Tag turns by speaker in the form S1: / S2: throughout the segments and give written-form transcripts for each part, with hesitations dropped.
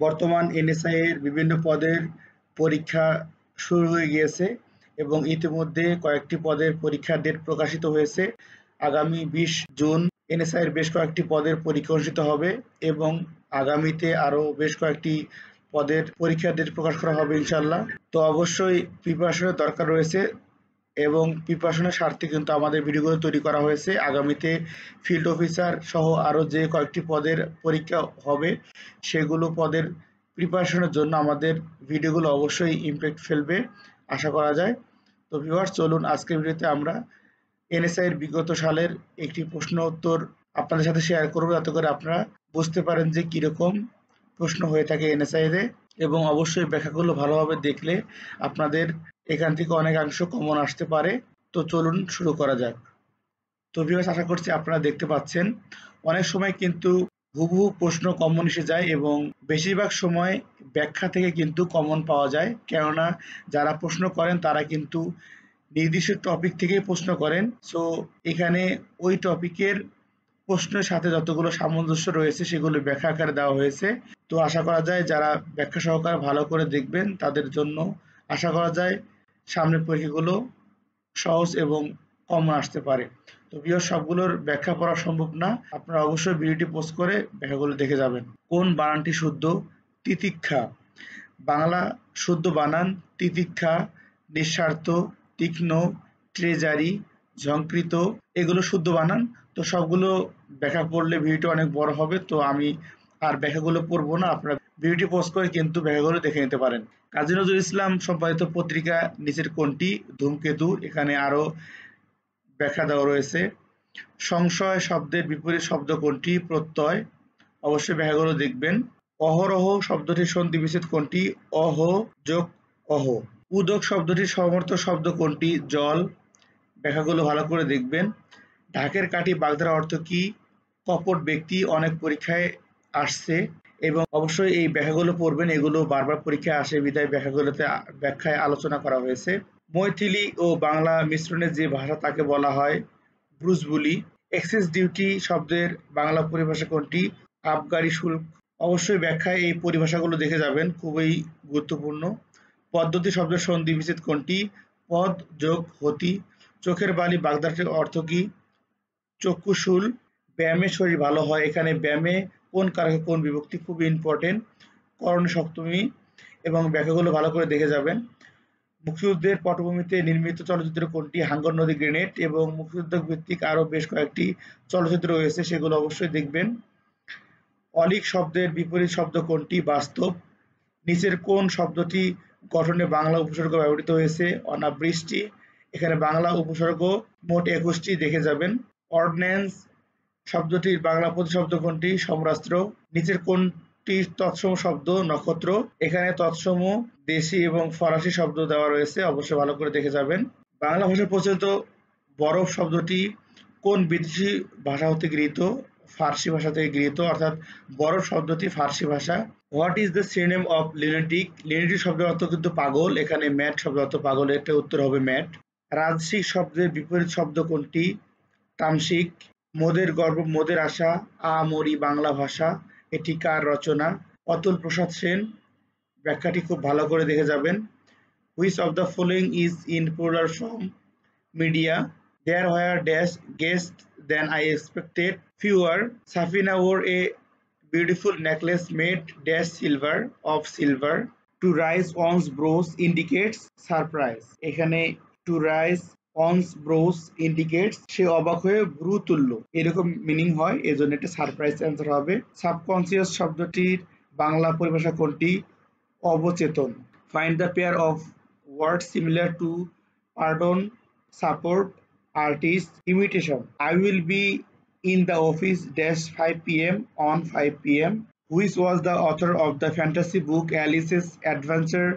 S1: বর্তমান এনএসআই এর বিভিন্ন পদের পরীক্ষা শুরু হয়ে গিয়েছে এবং ইতিমধ্যে কয়েকটি পদের পরীক্ষার ডেট প্রকাশিত হয়েছে। আগামী 20 জুন এনএসআই এর বেশ কয়েকটি পদের পরীক্ষা অনুষ্ঠিত হবে এবং আগামীতে আরও বেশ কয়েকটি পদের পরীক্ষার ডেট প্রকাশ করা হবে ইনশাল্লাহ। তো অবশ্যই প্রিপারেশনের দরকার রয়েছে এবং প্রিপারেশনের স্বার্থে কিন্তু আমাদের ভিডিওগুলো তৈরি করা হয়েছে। আগামীতে ফিল্ড অফিসার সহ আরও যে কয়েকটি পদের পরীক্ষা হবে সেগুলো পদের প্রিপারেশনের জন্য আমাদের ভিডিওগুলো অবশ্যই ইমপ্যাক্ট ফেলবে আশা করা যায়। তো ভিউয়ার্স, চলুন আজকের ভিডিওতে আমরা এনএসআই এর বিগত সালের একটি প্রশ্ন উত্তর আপনাদের সাথে শেয়ার করব, যাতে করে আপনারা বুঝতে পারেন যে কীরকম প্রশ্ন হয়ে থাকে এনএসআই এ, এবং অবশ্যই ব্যাখ্যাগুলো ভালোভাবে দেখলে আপনাদের এখান থেকে অনেকাংশ কমন আসতে পারে। তো চলুন শুরু করা যাক। তো ভিউয়ার্স, আশা করছি আপনারা দেখতে পাচ্ছেন অনেক সময় কিন্তু হুবহু প্রশ্ন কমন এসে যায় এবং বেশিরভাগ সময় ব্যাখ্যা থেকে কিন্তু কমন পাওয়া যায়, কেননা যারা প্রশ্ন করেন তারা কিন্তু নির্দিষ্ট টপিক থেকেই প্রশ্ন করেন। সো এখানে ওই টপিকের প্রশ্নের সাথে যতগুলো সামঞ্জস্য রয়েছে সেগুলো ব্যাখ্যা আকারে দেওয়া হয়েছে। তো আশা করা যায় যারা ব্যাখ্যা সহকারে ভালো করে দেখবেন তাদের জন্য আশা করা যায় সামনের পরীক্ষাগুলো সহজ এবং কমন আসতে পারে। তো ভিউয়ার্স, সবগুলোর ব্যাখ্যা পড়া সম্ভব না, আপনারা অবশ্যই ভিডিওটি পোস্ট করে ব্যাখ্যাগুলো দেখে যাবেন। কোন বানানটি শুদ্ধ? তিতিক্ষা। বাংলা শুদ্ধ বানান তিতিক্ষা, নিঃস্বার্থ, তীক্ষ্ণ, ট্রেজারি, ঝংকৃত, এগুলো শুদ্ধ বানান। তো সবগুলো ব্যাখ্যা পড়লে ভিডিওটি অনেক বড় হবে, তো আমি আর ব্যাখ্যাগুলো পড়বো না, আপনারা ভিডিওটি পোস্ট করে কিন্তু ব্যাখ্যাগুলো দেখে নিতে পারেন। কাজী নজরুল ইসলাম সম্পাদিত পত্রিকা নিচের কোনটি? ধূমকেতু। এখানে আরো ব্যাখ্যা দেওয়া রয়েছে। সংশয় শব্দের বিপরীত শব্দ কোনটি? প্রত্যয়। অবশ্যই ব্যাখ্যাগুলো দেখবেন। অহরহ শব্দটির সন্ধি বিচ্ছেদ কোনটি? অহ যোগ অহ। উদক শব্দটির সমর্থক শব্দ কোনটি? জল। ব্যাখ্যাগুলো ভালো করে দেখবেন। ঢাকের কাঠি বাগধারা অর্থ কি? কপট ব্যক্তি। অনেক পরীক্ষায় আসছে এবং অবশ্যই এই ব্যাখ্যাগুলো পড়বেন, এগুলো বারবার পরীক্ষায় আসে বিধায় ব্যাখ্যাগুলোতে ব্যাখ্যায় আলোচনা করা হয়েছে। মৈথিলি ও বাংলা মিশ্রণে যে ভাষা তাকে বলা হয় ব্রুজবুলি। এক্সেস ডিউটি শব্দের বাংলা পরিভাষা কোনটি? আবগারি শুল্ক। অবশ্যই ব্যাখ্যায় এই পরিভাষাগুলো দেখে যাবেন, খুবই গুরুত্বপূর্ণ। পদ্ধতি শব্দের সন্ধি বিচ্ছেদ কোনটি? পদ যোগ হতি। চোখের বালি বাগধারাটির অর্থ কি? চক্ষুশূল। ব্যায়ামে শরীর ভালো হয়, এখানে ব্যায়ামে কোন কারকে কোন বিভক্তি? খুবই ইম্পর্টেন্ট। করণ সপ্তমী, এবং ব্যাখ্যাগুলো ভালো করে দেখে যাবেন। মুক্তিযুদ্ধের পটভূমিতে নির্মিত চলচ্চিত্র কোনটি? হাঙ্গর নদী, গ্রেনেড। এবং মুক্তিযুদ্ধ ভিত্তিক আরো বেশ কয়েকটি চলচ্চিত্র রয়েছে, সেগুলো অবশ্যই দেখবেন। অলীক শব্দের বিপরীত শব্দ কোনটি? বাস্তব। নিচের কোন শব্দটি গঠনে বাংলা উপসর্গ ব্যবহৃত হয়েছে? অনাবৃষ্টি। এখানে বাংলা উপসর্গ মোট 21টি, দেখে যাবেন। অর্ডিন্যান্স শব্দটির বাংলা প্রতিশব্দ কোনটি? সমরাস্ত্র। নিচের কোনটি তৎসম শব্দ? নক্ষত্র। এখানে তৎসম দেশি এবং ফরাসি শব্দ দেওয়া রয়েছে, অবশ্যই ভালো করে দেখে যাবেন। বাংলা ভাষায় প্রচলিত বরফ শব্দটি কোন বিদেশি ভাষা হতে গৃহীত? ফার্সি ভাষা থেকে গৃহীত, অর্থাৎ বরফ শব্দটি ফার্সি ভাষা। What is the synonym of lunatic? Lunatic শব্দের অর্থ কিন্তু পাগল, এখানে ম্যাট শব্দের অর্থ পাগল, এটা উত্তর হবে ম্যাট। রাজসিক শব্দের বিপরীত শব্দ কোনটি? তামসিক। মোদের গর্ব মোদের আশা, আমরি বাংলা ভাষা, এটি কার রচনা? অতুল প্রসাদ সেন। ব্যাখ্যাটি খুব ভালো করে দেখে যাবেন। Which of the following is in plural form? Media. There were dash guests than I expected. Fewer. Safina wore a beautiful necklace made dash silver of silver. To rise one's brows indicates surprise. এখানে to rise one's brows indicates সে অবাক হয়ে ভ্রু তুললো, এরকম meaning হয়, এজন্য এটা surprise answer হবে। সাবকনসিয়াস শব্দটির বাংলা পরিভাষা কোনটি? অবচেতন। Find the pair of words similar to pardon, support, artist, imitation. I will be in the office dash 5 p.m. on 5 p.m. Which was the author of the fantasy book Alice's Adventure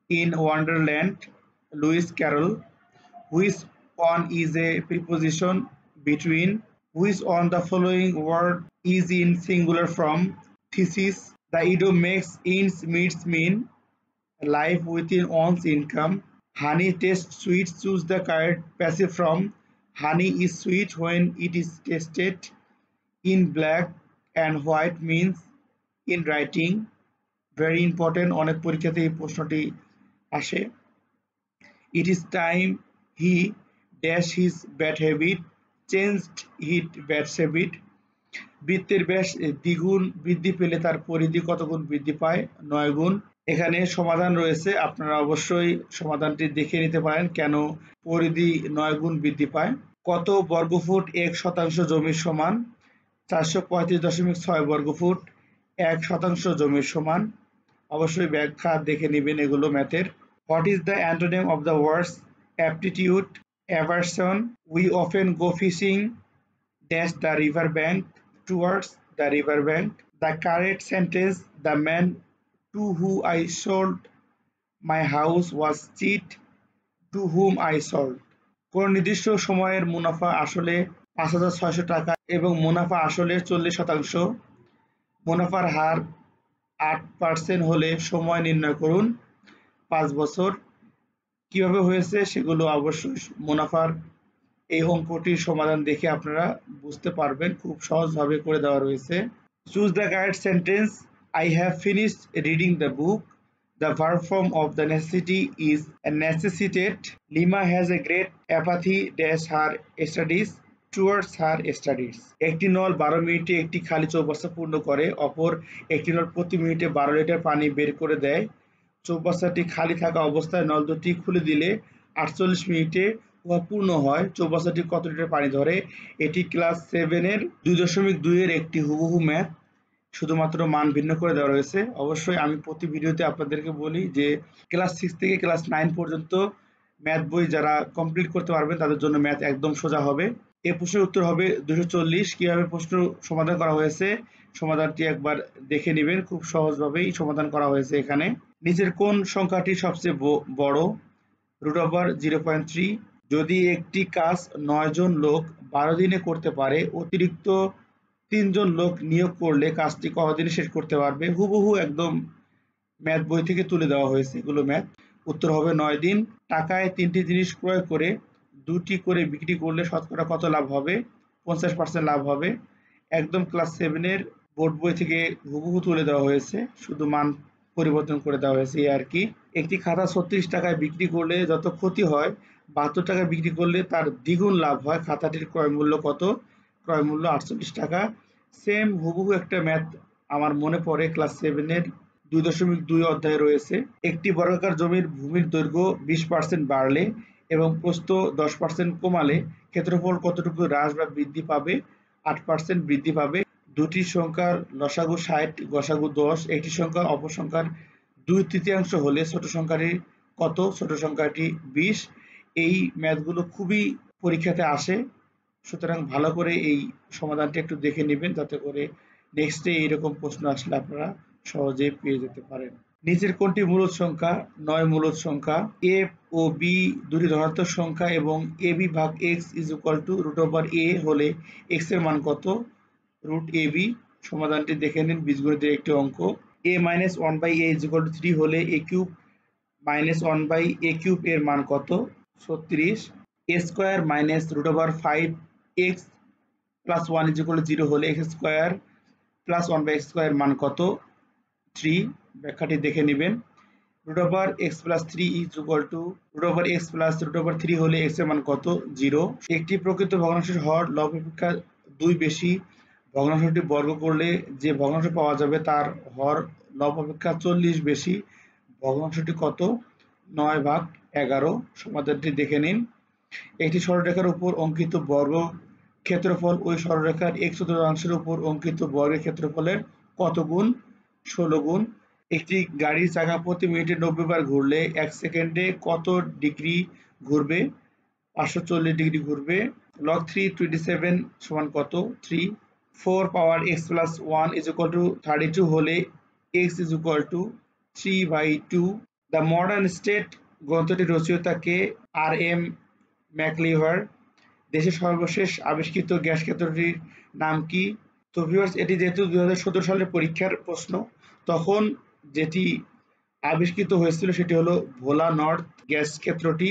S1: in Wonderland? Lewis Carroll. Which one is a preposition between? Which on the following word is in singular form? Thesis. The idiom makes ends meets mean. Life within one's income. Honey tastes sweet, choose the correct passive form. Honey is sweet when it is tasted. In black and white means in writing. Very important, অনেক পরীক্ষাতে এই প্রশ্নটি আসে। It is time he dash his bad habit changed hit bad habit. বৃত্তের ব্যাস দ্বিগুণ বৃদ্ধি পেলে তার পরিধি কত গুণ বৃদ্ধি পায়? 9 গুণ। এখানে সমাধান রয়েছে, আপনারা অবশ্যই সমাধানটি দেখে নিতে পারেন কেন পরিধি 9 গুণ বৃদ্ধি পায়। কত বর্গফুট 1% জমির সমান? 435.6 বর্গফুট 1% জমির সমান। অবশ্যই ব্যাখ্যা দেখে নেবেন এগুলো ম্যাথের। What is the antonym of the words aptitude, aversion? We often go fishing dash the river bank, towards the river bank. The correct sentence, the man to whom I sold my house was cheat to whom I sold. কোন নির্দিষ্ট সময়ের মুনাফা আসলে 5,600 টাকা এবং মুনাফা আসলে 40%। মুনাফার হার 8% হলে সময় নির্ণয় করুন। 5 বছর। কিভাবে হয়েছে সেগুলো অবশ্যই মুনাফার এই অঙ্কটির সমাধান দেখে আপনারা বুঝতে পারবেন, খুব সহজভাবে করে দেওয়া রয়েছে। Choose the correct sentence, I have finished reading the book, the verb form of the necessity is necessitated, lima has a great apathy dash her studies towards her studies. একটি নল 12 মিনিটে একটি খালি চৌবাচ্চা পূর্ণ করে, অপর একটি নল প্রতি মিনিটে 12 লিটার পানি বের করে দেয়। চৌবাচ্চাটি খালি থাকা অবস্থায় নল দুটি খুলে দিলে 48 মিনিটে উহা পূর্ণ হয়। চৌবাচ্চাটি কত লিটার পানি ধরে? এটি ক্লাস 7 এর 2.2 এর একটি হুবহু ম্যাথ, শুধুমাত্র মান ভিন্ন করে দেওয়া রয়েছে। অবশ্যই আমি প্রতি ভিডিওতে আপনাদেরকে বলি যে ক্লাস 6 থেকে ক্লাস 9 পর্যন্ত ম্যাথ বই যারা কমপ্লিট করতে পারবেন তাদের জন্য ম্যাথ একদম সোজা হবে। এই প্রশ্নের উত্তর হবে 240। কিভাবে প্রশ্ন সমাধান করা হয়েছে সমাধানটি একবার দেখে নেবেন, খুব সহজভাবেই সমাধান করা হয়েছে। এখানে নিচের কোন সংখ্যাটি সবচেয়ে বড়? √0.3। যদি একটি কাজ 9 জন লোক 12 দিনে করতে পারে, অতিরিক্ত 3 জন লোক নিয়োগ করলে কাজটি কতদিনে শেষ করতে পারবে? হুবহু একদম ম্যাথ বই থেকে তুলে দেওয়া হয়েছে এগুলো ম্যাথ। উত্তর হবে 9 দিন। টাকায় 3টি জিনিস ক্রয় করে 2টি করে বিক্রি করলে শতকরা কত লাভ হবে? 50% লাভ হবে। একদম ক্লাস 7 এর বোর্ড বই থেকে হুবহু তুলে দেওয়া হয়েছে, শুধু মান পরিবর্তন করে দেওয়া হয়েছে এই আর কি। একটি খাতা 36 টাকায় বিক্রি করলে যত ক্ষতি হয় 72 টাকায় বিক্রি করলে তার দ্বিগুণ লাভ হয়। খাতাটির ক্রয় মূল্য কত? ক্রয় মূল্য 48 টাকা। সেম হুবহু একটা ম্যাথ আমার মনে পড়ে ক্লাস 7 এর 2.2 অধ্যায়ে রয়েছে। একটি বর্গাকার জমির ভূমির দৈর্ঘ্য 20% বাড়লে এবং প্রস্থ 10% কমালে ক্ষেত্রফল কতটুকু হ্রাস বা বৃদ্ধি পাবে? 8% বৃদ্ধি পাবে। দুটি সংখ্যার লসাগু 60, গসাগু 10, একটি সংখ্যা অপর সংখ্যার 2/3 হলে ছোট সংখ্যাটি কত? ছোট সংখ্যাটি 20। এই ম্যাথগুলো খুবই পরীক্ষাতে আসে, সুতরাং ভালো করে এই সমাধানটি একটু দেখে নেবেন যাতে করে নেক্সটে এইরকম প্রশ্ন আসলে আপনারা সহজে পেয়ে যেতে পারেন। নিচের কোনটি মূলদ সংখ্যা? 9 মূলদ সংখ্যা। a ও b দুটি ধনাত্মক সংখ্যা এবং ab ভাগ x is equal two √a হলে x এর মান কত? √ab। সমাধানটি দেখে নিন, বীজগণিতের একটি অঙ্ক। a - 1/a is equal two 3 হলে a কিউব - 1/a কিউব এর মান কত? 36। a square minus √5x plus 1 is equal two 0 হলে x square plus 1/x square মান কত? 3। ব্যাখ্যাটি দেখে নেবেন। √x plus 3 is equal two √x plus √3 হলে x এর মান কত? 0। একটি প্রকৃত ভগ্নাংশের হর লব অপেক্ষা 2 বেশি, ভগ্নাংশটি বর্গ করলে যে ভগ্নাংশ পাওয়া যাবে তার হর লব অপেক্ষা 40 বেশি, ভগ্নাংশটি কত? 9/11। সমাধানটি দেখে নিন। একটি সরলরেখার উপর অঙ্কিত বর্গ ক্ষেত্রফল ওই সরলরেখার x চতুর্থাংশের উপর অঙ্কিত বর্গের ক্ষেত্রফলের কত গুণ? 16 গুণ। একটি গাড়ির চাকা প্রতি মিনিটে 90 বার ঘুরলে 1 সেকেন্ডে কত ডিগ্রি ঘুরবে? 540 ডিগ্রি ঘুরবে। log 327 সমান কত? 3। 4 power x plus 1 is equal to 32 হলে x is equal to 3/2। The modern state গ্রন্থটির রচয়িতা কে? আর.এম. ম্যাকলিভার। দেশের সর্বশেষ আবিষ্কৃত গ্যাস ক্ষেত্রটির নাম কি? তো ভিউয়ার্স, এটি যেহেতু 2017 সালের পরীক্ষার প্রশ্ন, তখন যেটি আবিষ্কৃত হয়েছিল সেটি হলো ভোলা নর্থ গ্যাস ক্ষেত্রটি।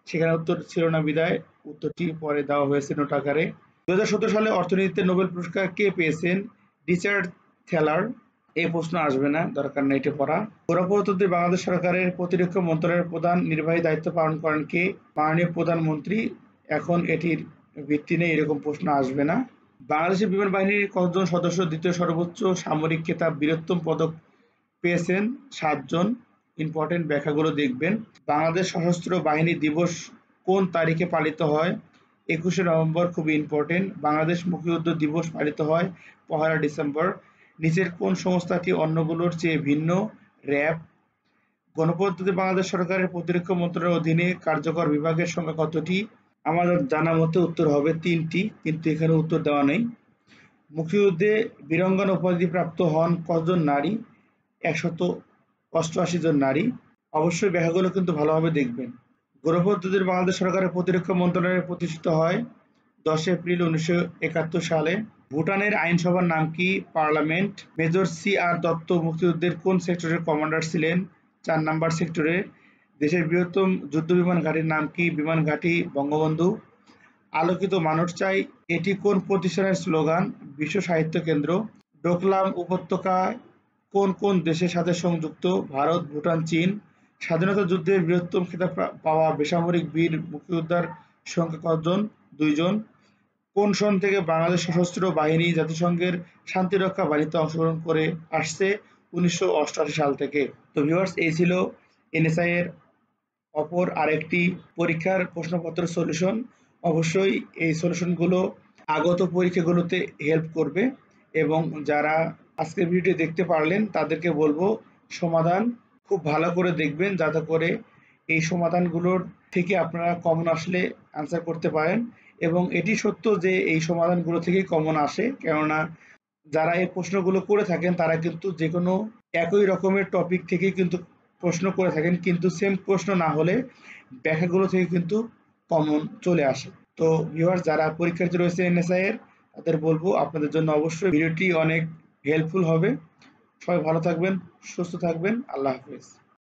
S1: সেখানে উত্তর ছিল না বিধায় উত্তরটি পরে দেওয়া হয়েছে নোট আকারে। 2017 সালে অর্থনীতিতে নোবেল পুরস্কার কে পেয়েছেন? রিচার্ড থ্যালার। এই প্রশ্ন আসবে না, দরকার নেই এটা পড়া। গোড়াপদ্ধতি বাংলাদেশ সরকারের প্রতিরক্ষা মন্ত্রণালয়ের প্রধান নির্বাহী দায়িত্ব পালন করেন কে? মাননীয় প্রধানমন্ত্রী। এখন এটির ভিত্তি নেই, এরকম প্রশ্ন আসবে না। বাংলাদেশের বিমান বাহিনীর কতজন সদস্য দ্বিতীয় সর্বোচ্চ সামরিক খেতাব বীরোত্তম পদক পেয়েছেন? 7 জন। ইম্পর্টেন্ট ব্যাখ্যাগুলো দেখবেন। বাংলাদেশ সশস্ত্র বাহিনী দিবস কোন তারিখে পালিত হয়? 21শে নভেম্বর, খুবই ইম্পর্টেন্ট। বাংলাদেশ মুক্তিযুদ্ধ দিবস পালিত হয় 1 ডিসেম্বর। নিচের কোন সংস্থাটি অন্যগুলোর চেয়ে ভিন্ন? র‍্যাব। গণপ্রজাতন্ত্রী বাংলাদেশ সরকারের প্রতিরক্ষা মন্ত্রণালয়ের অধীনে কার্যকর বিভাগের সংখ্যা কতটি? আমার জানা মতে উত্তর হবে 3টি, কিন্তু এখানে উত্তর দেওয়া নেই। মুক্তিযুদ্ধে বীরাঙ্গনা উপাধিপ্রাপ্ত হন কতজন নারী? 188 জন নারী। অবশ্যই ব্যাখ্যাগুলো কিন্তু ভালোভাবে দেখবেন। গণপ্রজাতন্ত্রী বাংলাদেশ সরকারের প্রতিরক্ষা মন্ত্রণালয় প্রতিষ্ঠিত হয় 10 এপ্রিল 1971 সালে। ভুটানের আইনসভার নাম কি? পার্লামেন্ট। মেজর সি.আর. দত্ত মুক্তিযুদ্ধের কোন সেক্টরের কমান্ডার ছিলেন? 4 নম্বর সেক্টরে। দেশের বৃহত্তম যুদ্ধবিমান ঘাঁটির নাম কি? বিমান ঘাঁটি বঙ্গবন্ধু। আলোকিত মানুষ চাই, এটি কোন প্রতিষ্ঠানের স্লোগান? বিশ্ব সাহিত্য কেন্দ্র। ডোকলাম উপত্যকায় কোন কোন দেশের সাথে সংযুক্ত? ভারত, ভুটান, চীন। স্বাধীনতা যুদ্ধের বৃহত্তম খেতাব পাওয়া বেসামরিক বীর মুক্তিযোদ্ধার সংখ্যা কতজন? 2 জন। কোন সন থেকে বাংলাদেশ সশস্ত্র বাহিনী জাতিসংঘের শান্তিরক্ষা বাহিনীতে অংশগ্রহণ করে আসছে? 1988 সাল থেকে। তো ভিউয়ার্স, এই ছিল এনএসআই এর অপর আরেকটি পরীক্ষার প্রশ্নপত্র সলিউশন। অবশ্যই এই সলিউশনগুলো আগত পরীক্ষাগুলোতে হেল্প করবে, এবং যারা আজকের ভিডিওটি দেখতে পারলেন তাদেরকে বলবো সমাধান খুব ভালো করে দেখবেন, যাতে করে এই সমাধানগুলোর থেকে আপনারা কমন আসলে আনসার করতে পারেন। এবং এটি সত্য যে এই সমাধানগুলো থেকেই কমন আসে, কেননা যারা এই প্রশ্নগুলো করে থাকেন তারা কিন্তু যে কোনো একই রকমের টপিক থেকেই কিন্তু প্রশ্ন করে থাকেন, কিন্তু সেম প্রশ্ন না হলে ব্যাখ্যাগুলো থেকে কিন্তু কমন চলে আসে। তো ভিউয়ার্স, যারা পরীক্ষার্থী রয়েছে এনএসআই এর, তাদের বলবো আপনাদের জন্য অবশ্যই ভিডিওটি অনেক হেল্পফুল হবে। সবাই ভালো থাকবেন, সুস্থ থাকবেন। আল্লাহ হাফেজ।